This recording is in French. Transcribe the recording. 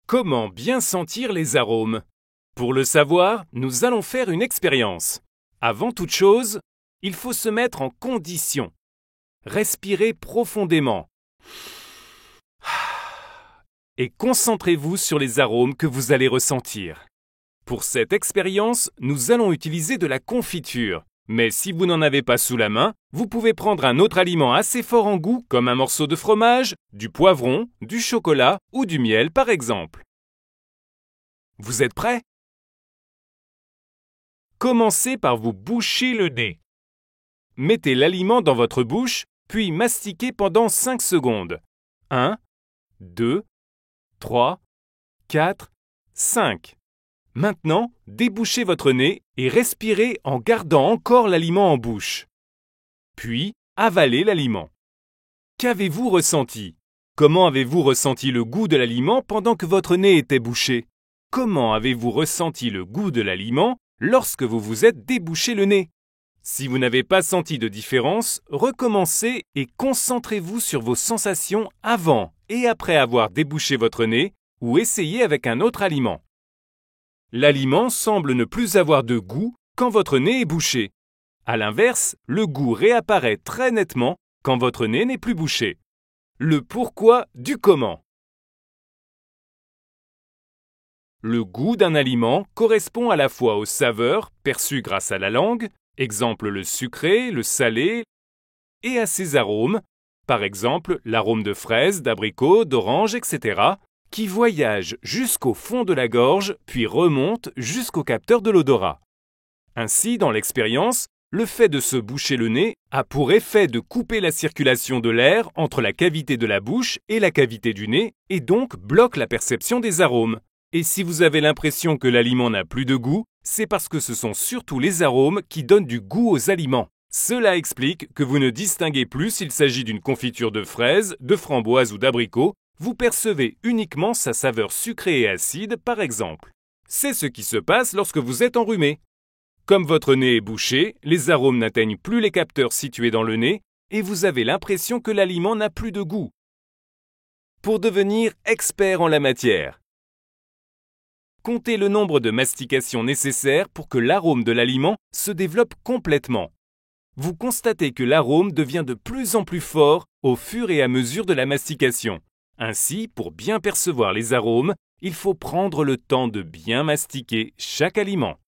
Comment bien sentir les arômes? Pour le savoir, nous allons faire une expérience. Avant toute chose, il faut se mettre en condition. Respirez profondément. Et concentrez-vous sur les arômes que vous allez ressentir. Pour cette expérience, nous allons utiliser de la confiture. Mais si vous n'en avez pas sous la main, vous pouvez prendre un autre aliment assez fort en goût, comme un morceau de fromage, du poivron, du chocolat ou du miel par exemple. Vous êtes prêts? Commencez par vous boucher le nez. Mettez l'aliment dans votre bouche, puis mastiquez pendant 5 secondes. 1, 2, 3, 4, 5. Maintenant, débouchez votre nez et respirez en gardant encore l'aliment en bouche. Puis, avalez l'aliment. Qu'avez-vous ressenti? Comment avez-vous ressenti le goût de l'aliment pendant que votre nez était bouché? Comment avez-vous ressenti le goût de l'aliment lorsque vous vous êtes débouché le nez? Si vous n'avez pas senti de différence, recommencez et concentrez-vous sur vos sensations avant et après avoir débouché votre nez ou essayez avec un autre aliment. L'aliment semble ne plus avoir de goût quand votre nez est bouché. À l'inverse, le goût réapparaît très nettement quand votre nez n'est plus bouché. Le pourquoi du comment. Le goût d'un aliment correspond à la fois aux saveurs perçues grâce à la langue, exemple le sucré, le salé, et à ses arômes, par exemple l'arôme de fraise, d'abricot, d'orange, etc., qui voyagent jusqu'au fond de la gorge puis remontent jusqu'au capteur de l'odorat. Ainsi, dans l'expérience, le fait de se boucher le nez a pour effet de couper la circulation de l'air entre la cavité de la bouche et la cavité du nez et donc bloque la perception des arômes. Et si vous avez l'impression que l'aliment n'a plus de goût, c'est parce que ce sont surtout les arômes qui donnent du goût aux aliments. Cela explique que vous ne distinguez plus s'il s'agit d'une confiture de fraises, de framboises ou d'abricots. Vous percevez uniquement sa saveur sucrée et acide, par exemple. C'est ce qui se passe lorsque vous êtes enrhumé. Comme votre nez est bouché, les arômes n'atteignent plus les capteurs situés dans le nez et vous avez l'impression que l'aliment n'a plus de goût. Pour devenir expert en la matière, comptez le nombre de mastications nécessaires pour que l'arôme de l'aliment se développe complètement. Vous constatez que l'arôme devient de plus en plus fort au fur et à mesure de la mastication. Ainsi, pour bien percevoir les arômes, il faut prendre le temps de bien mastiquer chaque aliment.